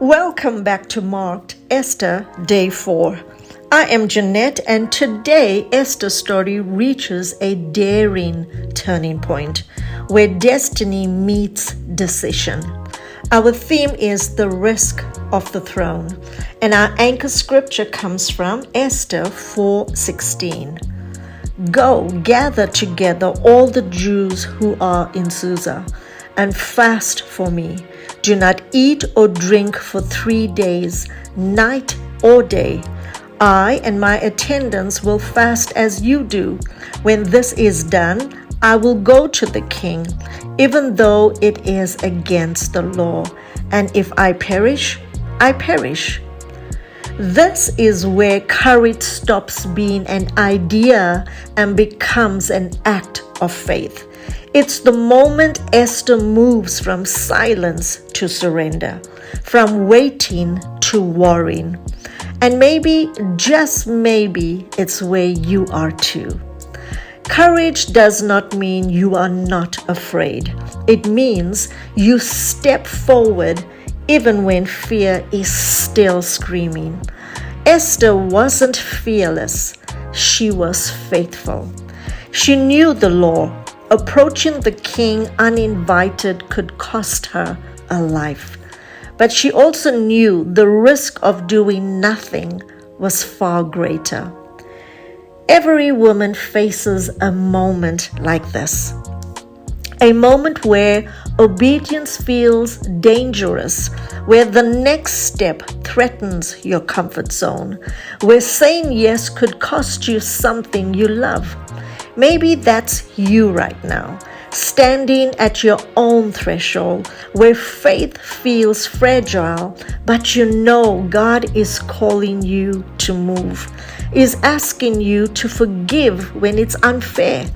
Welcome back to Marked Esther Day 4. I am Jeanette, and today Esther's story reaches a daring turning point where destiny meets decision. Our theme is the risk of the throne, and our anchor scripture comes from Esther 4:16. Go, gather together all the Jews who are in Susa, and fast for me. Do not eat or drink for 3 days, night or day. I and my attendants will fast as you do. When this is done, I will go to the king, even though it is against the law. And if I perish, I perish. This is where courage stops being an idea and becomes an act of faith. It's the moment Esther moves from silence to surrender, from waiting to warring. And maybe, just maybe, it's where you are too. Courage does not mean you are not afraid. It means you step forward even when fear is still screaming. Esther wasn't fearless. She was faithful. She knew the law. Approaching the king uninvited could cost her a life. But she also knew the risk of doing nothing was far greater. Every woman faces a moment like this. A moment where obedience feels dangerous, where the next step threatens your comfort zone, where saying yes could cost you something you love. Maybe that's you right now, standing at your own threshold, where faith feels fragile, but you know God is calling you to move, is asking you to forgive when it's unfair,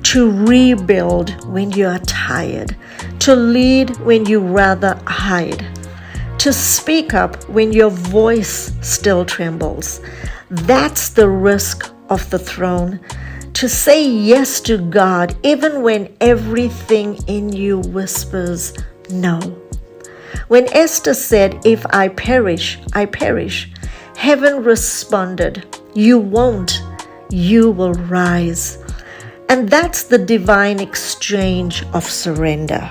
to rebuild when you are tired, to lead when you rather hide, to speak up when your voice still trembles. That's the risk of the throne. To say yes to God even when everything in you whispers no. When Esther said, "If I perish, I perish," heaven responded, "You won't, you will rise." And that's the divine exchange of surrender.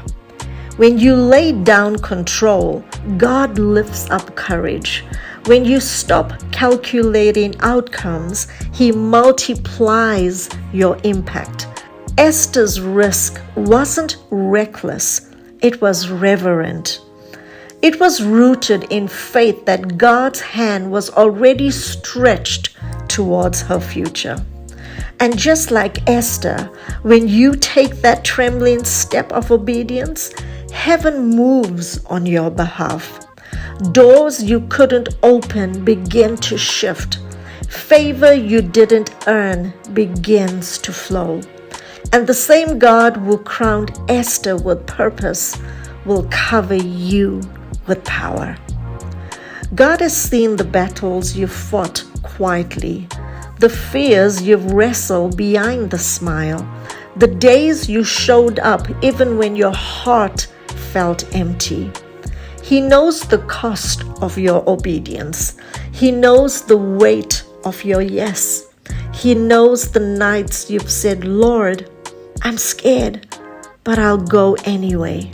When you lay down control, God lifts up courage. When you stop calculating outcomes, He multiplies your impact. Esther's risk wasn't reckless, it was reverent. It was rooted in faith that God's hand was already stretched towards her future. And just like Esther, when you take that trembling step of obedience, heaven moves on your behalf. Doors you couldn't open begin to shift. Favor you didn't earn begins to flow. And the same God who crowned Esther with purpose will cover you with power. God has seen the battles you fought quietly, the fears you've wrestled behind the smile, the days you showed up even when your heart felt empty. He knows the cost of your obedience. He knows the weight of your yes. He knows the nights you've said, "Lord, I'm scared, but I'll go anyway."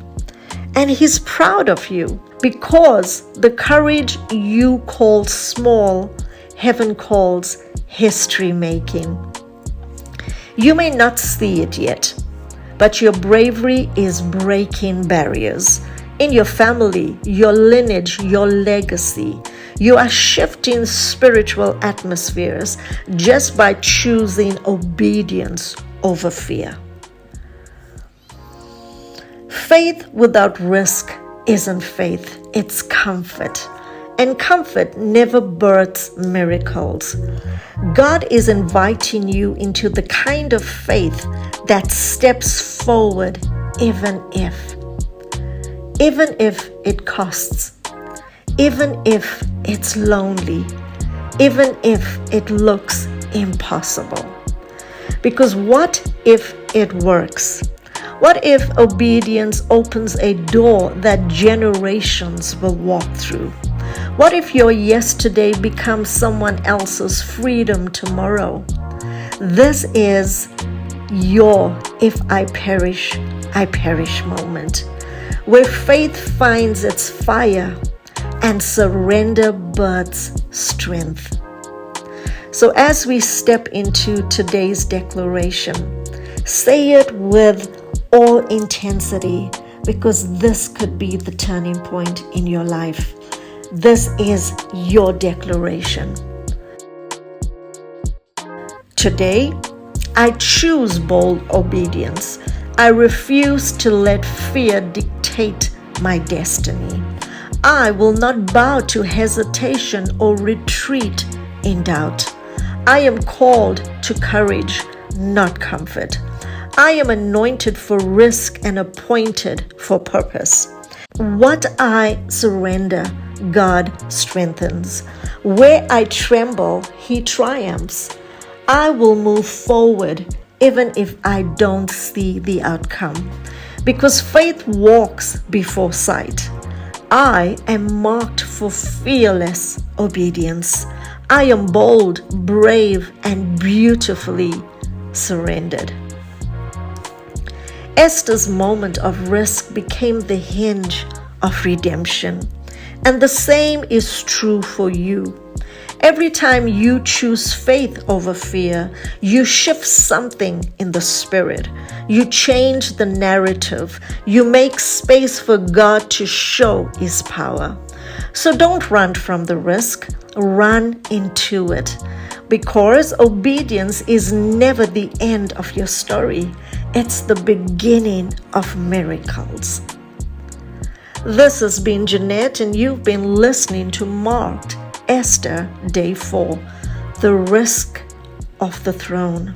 And He's proud of you because the courage you call small, heaven calls history making. You may not see it yet, but your bravery is breaking barriers. In your family, your lineage, your legacy, you are shifting spiritual atmospheres just by choosing obedience over fear. Faith without risk isn't faith, it's comfort. And comfort never births miracles. God is inviting you into the kind of faith that steps forward even if it costs, even if it's lonely, even if it looks impossible. Because what if it works? What if obedience opens a door that generations will walk through? What if your yesterday becomes someone else's freedom tomorrow? This is your "if I perish, I perish" moment, where faith finds its fire and surrender births strength. So as we step into today's declaration, say it with all intensity, because this could be the turning point in your life. This is your declaration. Today, I choose bold obedience. I refuse to let fear dictate my destiny. I will not bow to hesitation or retreat in doubt. I am called to courage, not comfort. I am anointed for risk and appointed for purpose. What I surrender, God strengthens. Where I tremble, He triumphs. I will move forward even if I don't see the outcome, because faith walks before sight. I am marked for fearless obedience. I am bold, brave, and beautifully surrendered. Esther's moment of risk became the hinge of redemption, and the same is true for you. Every time you choose faith over fear, you shift something in the spirit. You change the narrative. You make space for God to show His power. So don't run from the risk, run into it. Because obedience is never the end of your story. It's the beginning of miracles. This has been Jeanette, and you've been listening to Marked Esther, Day 4, The Risk of the Throne.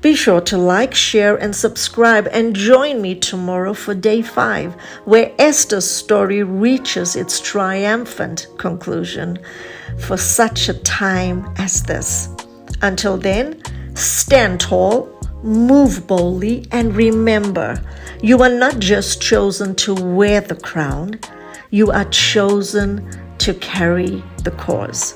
Be sure to like, share, and subscribe, and join me tomorrow for Day 5, where Esther's story reaches its triumphant conclusion for such a time as this. Until then, stand tall, move boldly, and remember, you are not just chosen to wear the crown, you are chosen to carry the cause.